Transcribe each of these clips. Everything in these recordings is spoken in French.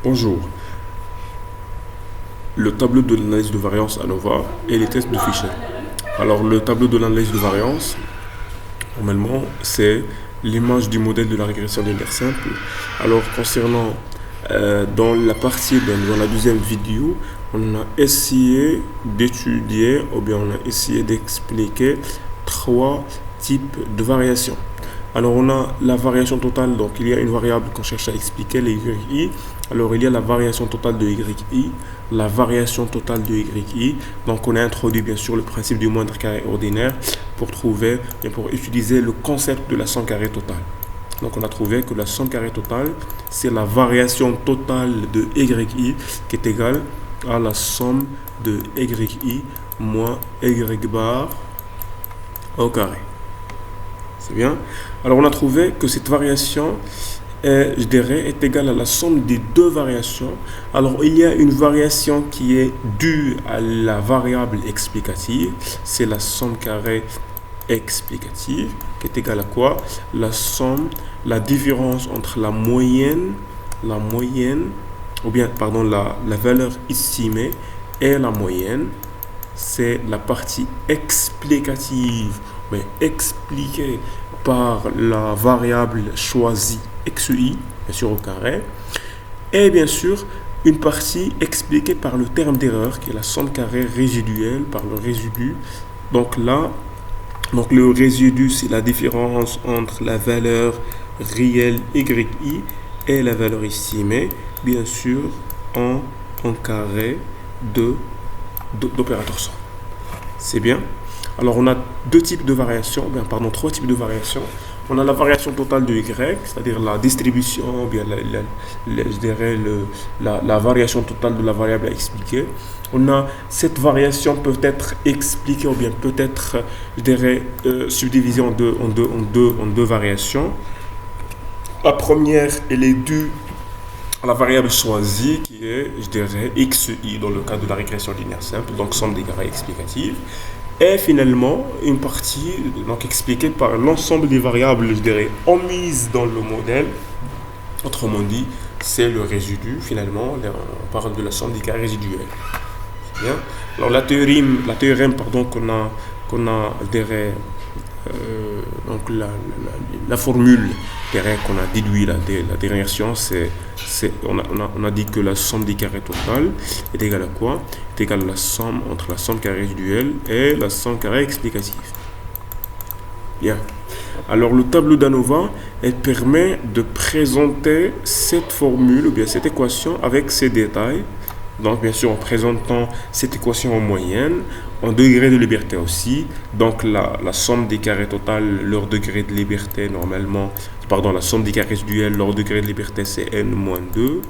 Bonjour. Le tableau de l'analyse de variance ANOVA et les tests de Fisher. Alors, le tableau de l'analyse de variance, normalement, c'est l'image du modèle de la régression linéaire simple. Alors, concernant dans la partie, dans la deuxième vidéo, on a essayé d'étudier, ou bien on a essayé d'expliquer trois types de variations. Alors, on a la variation totale, donc il y a une variable qu'on cherche à expliquer, les YI. Alors, il y a la variation totale de YI, la variation totale de YI. Donc, on a introduit bien sûr le principe du moindre carré ordinaire pour trouver et pour utiliser le concept de la somme carré totale. Donc, on a trouvé que la somme carré totale, c'est la variation totale de YI qui est égale à la somme de YI moins Y bar au carré. C'est bien. Alors, on a trouvé que cette variation est égale à la somme des deux variations. Alors, il y a une variation qui est due à la variable explicative. C'est la somme carré explicative, qui est égale à quoi? La différence entre la moyenne, ou bien, pardon, la valeur estimée et la moyenne. C'est la partie explicative, mais expliquée par la variable choisie xi, bien sûr au carré, et bien sûr une partie expliquée par le terme d'erreur qui est la somme carré résiduelle par le résidu. Donc là, le résidu c'est la différence entre la valeur réelle yi et la valeur estimée, bien sûr en carré d'opérateur somme. C'est bien. Alors, on a trois types de variations. On a la variation totale de Y, c'est-à-dire la distribution, bien je dirais la variation totale de la variable à expliquer. On a cette variation peut être expliquée ou bien peut être, je dirais, subdivisée en deux variations. La première, elle est due à la variable choisie qui est, je dirais, xi dans le cas de la régression linéaire simple, donc somme des carrés explicative. Et finalement, une partie donc expliquée par l'ensemble des variables, je dirais, omises dans le modèle. Autrement dit, c'est le résidu. Finalement, on parle de la somme des carrés résiduels. Bien. Alors la théorème qu'on a, je dirais, donc la formule qu'on a déduit la dernière science, on a dit que la somme des carrés totales est égale à quoi? Est égale à la somme entre la somme carré résiduelle et la somme carré explicative. Bien. Alors le tableau d'ANOVA, elle permet de présenter cette formule ou bien cette équation avec ses détails. Donc, bien sûr, en présentant cette équation en moyenne, en degré de liberté aussi. Donc, la somme des carrés totales, leur degré de liberté, la somme des carrés résiduels, leur degré de liberté, c'est n-2.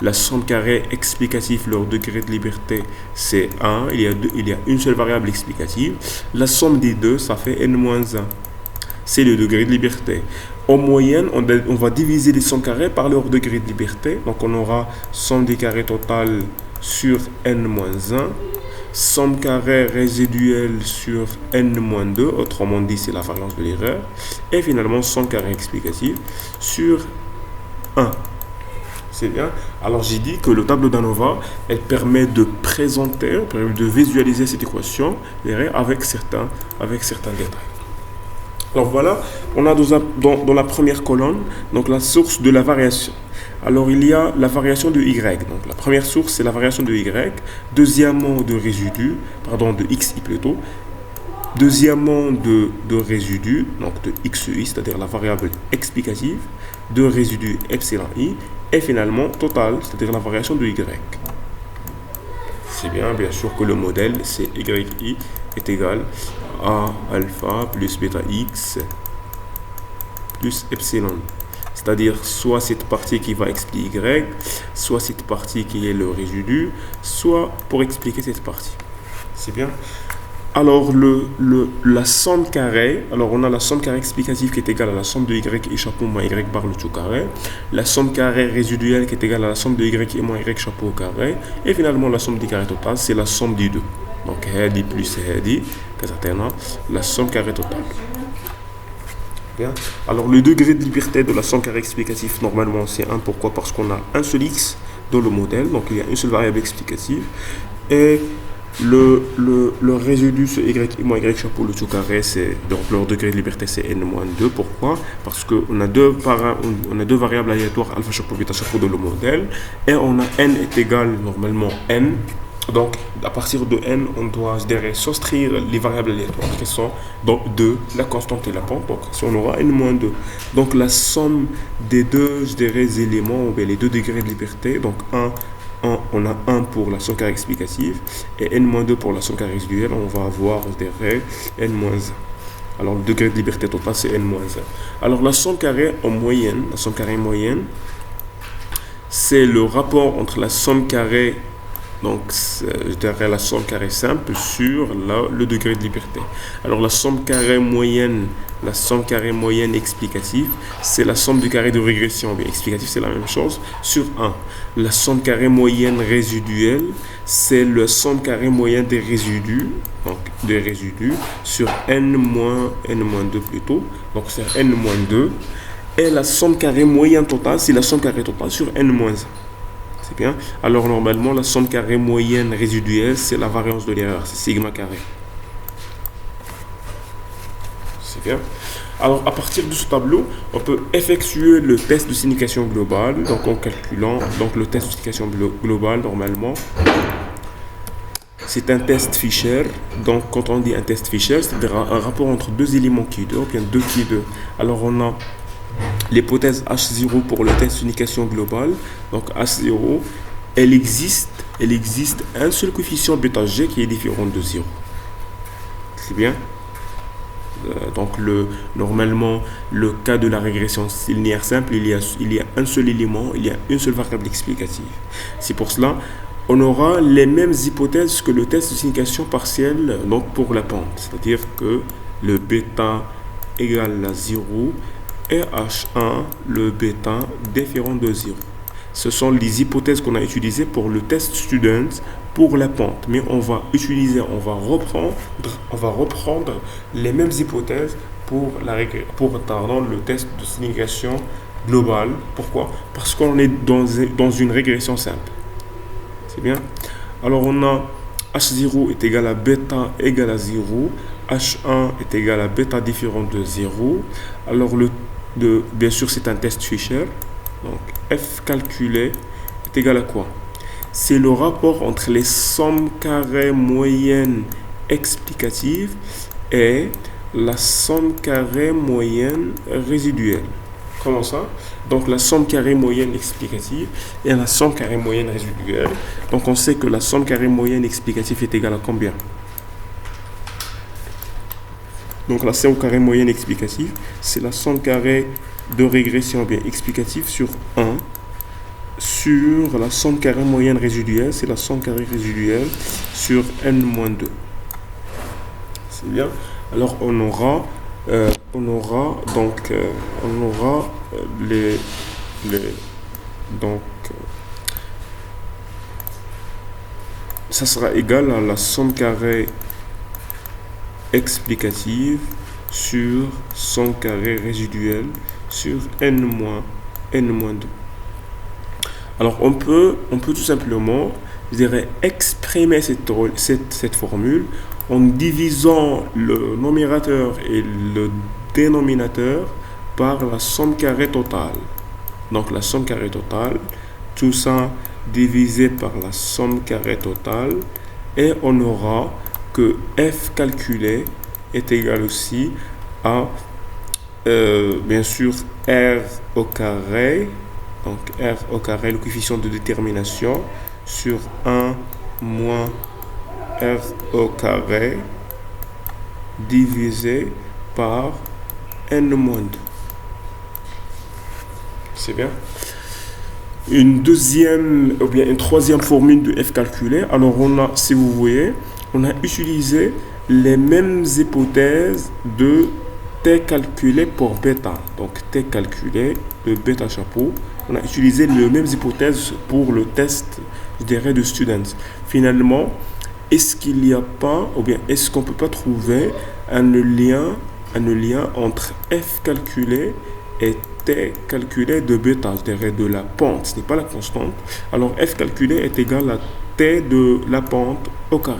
La somme carré explicative, leur degré de liberté, c'est 1. Il y a une seule variable explicative. La somme des deux, ça fait n-1. C'est le degré de liberté. En moyenne, on va diviser les sommes carrées par leur degré de liberté. Donc, on aura somme des carrés totales sur n-1, somme carré résiduelle sur n-2, autrement dit, c'est la variance de l'erreur, et finalement, somme carré explicative sur 1. C'est bien. Alors, j'ai dit que le tableau d'ANOVA, elle permet de présenter, de visualiser cette équation avec certains détails. Alors voilà, on a dans la première colonne donc la source de la variation. Alors il y a la variation de Y. Donc la première source c'est la variation de Y. Deuxièmement de XI plutôt. Deuxièmement de résidu, donc de XI, c'est-à-dire la variable explicative, de résidu epsilon I. Et finalement total, c'est-à-dire la variation de Y. C'est bien sûr que le modèle c'est YI est égal à alpha plus bêta x plus epsilon. C'est-à-dire soit cette partie qui va expliquer Y, soit cette partie qui est le résidu, soit pour expliquer cette partie. C'est bien. Alors, la somme carrée, alors on a la somme carrée explicative qui est égale à la somme de Y et chapeau moins Y bar le tout carré. La somme carrée résiduelle qui est égale à la somme de Y et moins Y chapeau au carré. Et finalement, la somme des carrés totales, c'est la somme des deux. Donc, Hadi plus Hadi, la somme carrée totale. Bien. Alors, le degré de liberté de la somme carrée explicative, normalement, c'est 1. Pourquoi? Parce qu'on a un seul X. dans le modèle. Donc il y a une seule variable explicative. Et le résidu, ce y moins y chapeau, le tout carré, c'est donc leur degré de liberté, c'est n-2. Pourquoi? Parce qu'on a on a deux variables aléatoires, alpha chapeau, bêta chapeau dans le modèle. Et on a n est égal normalement n. Donc, à partir de n, on doit, je dirais, soustraire les variables aléatoires qui sont donc 2, la constante et la pente. Donc, si on aura n-2. Donc, la somme des deux, je dirais, éléments, ou bien les deux degrés de liberté, donc on a 1 pour la somme carrée explicative et n-2 pour la somme carrée résiduelle, on va avoir, je dirais, n-1. Alors, le degré de liberté totale, c'est n-1. Alors, la somme carrée en moyenne, la somme carrée moyenne, c'est le rapport entre la somme carrée, donc je dirais la somme carrée simple sur le degré de liberté. Alors la somme carrée moyenne explicative, c'est la somme du carré de régression. Bien, explicatif, c'est la même chose, sur 1. La somme carrée moyenne résiduelle, c'est la somme carrée moyenne des résidus, donc des résidus, sur n-2 plutôt, donc c'est n-2. Et la somme carrée moyenne totale, c'est la somme carrée totale sur n-1. C'est bien. Alors normalement, la somme carrée moyenne résiduelle, c'est la variance de l'erreur, c'est sigma carré. C'est bien. Alors à partir de ce tableau, on peut effectuer le test de signification globale, donc en calculant donc le test de signification globale normalement. C'est un test Fisher. Donc quand on dit un test Fisher, c'est un rapport entre deux éléments qui deux, ou bien deux qui deux. Alors on a l'hypothèse H0 pour le test d'unification globale. Donc H0, elle existe un seul coefficient bêta G qui est différent de 0. C'est bien. Donc normalement, le cas de la régression linéaire simple, il y a un seul élément, il y a une seule variable explicative. C'est pour cela on aura les mêmes hypothèses que le test de signification partielle donc pour la pente. C'est-à-dire que le bêta égale à 0 et H1, le bêta différent de 0. Ce sont les hypothèses qu'on a utilisées pour le test student pour la pente. Mais on va reprendre les mêmes hypothèses pour le test de signification globale. Pourquoi? Parce qu'on est dans une régression simple. C'est bien. Alors on a H0 est égal à bêta égal à 0. H1 est égal à bêta différent de 0. Alors bien sûr c'est un test Fisher. Donc F calculé est égal à quoi? C'est le rapport entre les sommes carrées moyennes explicatives et la somme carrée moyenne résiduelle. Comment ça? Donc la somme carrée moyenne explicative et la somme carrée moyenne résiduelle. Donc on sait que la somme carrée moyenne explicative est égale à combien? Donc la somme carrée moyenne explicative, c'est la somme carrée de régression bien explicative sur 1 sur la somme carrée moyenne résiduelle, c'est la somme carrée résiduelle sur n-2. C'est bien. Alors on aura ça sera égal à la somme carrée explicative sur somme carrée résiduelle sur n-2. Alors on peut tout simplement, je dirais, exprimer cette formule en divisant le numérateur et le dénominateur par la somme carrée totale. Donc la somme carrée totale, tout ça divisé par la somme carrée totale, et on aura que f calculé est égal aussi à bien sûr r au carré, donc r au carré, le coefficient de détermination, sur 1 moins r au carré divisé par n-2. C'est bien. Une troisième formule de f calculé. Alors on a, si vous voyez, on a utilisé les mêmes hypothèses de t calculé pour bêta. Donc t calculé de bêta chapeau. On a utilisé les mêmes hypothèses pour le test, je dirais, de students. Finalement, est-ce qu'il n'y a pas, ou bien est-ce qu'on ne peut pas trouver un lien entre f calculé et t calculé de bêta, je dirais de la pente, ce n'est pas la constante. Alors f calculé est égal à t de la pente au carré.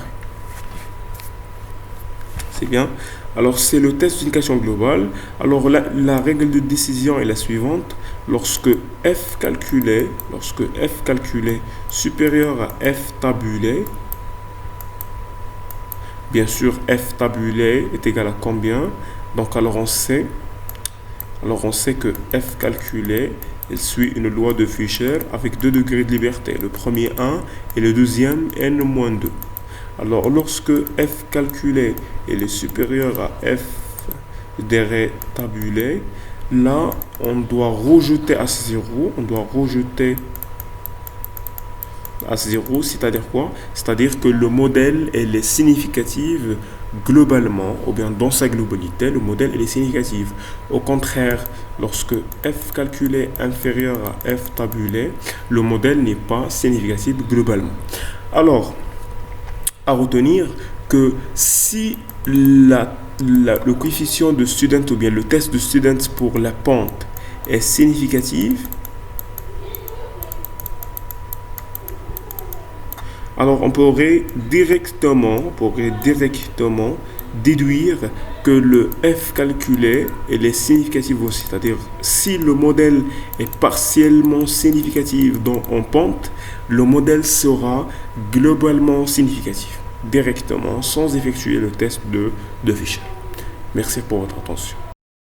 C'est bien. Alors c'est le test d'unification globale. Alors la règle de décision est la suivante. Lorsque f calculé supérieur à f tabulé, bien sûr f tabulé est égal à combien? Donc alors on sait que f calculé, il suit une loi de Fischer avec 2 degrés de liberté. Le premier 1 et le deuxième n-2. Alors lorsque f calculé est supérieur à f tabulé, là on doit rejeter à 0, c'est-à-dire quoi? C'est-à-dire que le modèle elle est significative globalement, ou bien dans sa globalité, le modèle elle est significatif. Au contraire, lorsque f calculé inférieur à f tabulé, le modèle n'est pas significatif globalement. Alors, à retenir que si le coefficient de student ou bien le test de student pour la pente est significatif, alors on pourrait directement déduire que le f calculé est significatif aussi. C'est-à-dire, si le modèle est partiellement significatif en pente, le modèle sera globalement significatif, directement, sans effectuer le test de Fischer. Merci pour votre attention.